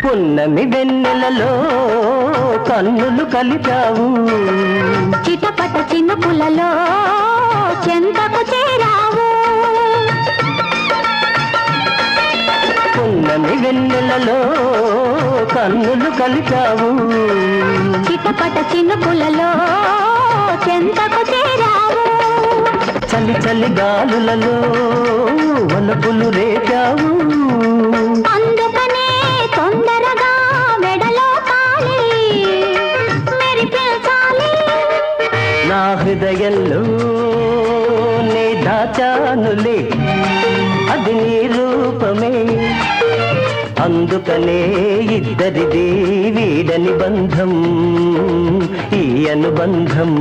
పున్నమి వెన్నెలలో కన్నులు కలిపావు, చిటపట చినుకులలో చెంతకు చేరావు. పున్నమి వెన్నెలలో కన్నులు కలిపావు, చిటపట చినుకులలో చెంతకు చేరావు. చలి చలి గాలులలో వలపులు రేపావు, అందుకనే తొందరగా మెడలో తాళి మెరిపించాలి. నా హృదయంలో నే దాచానులే అది నీ రూపమే, అందుకనే ఇద్దరిది వీడని బంధం ఈ అనుబంధం.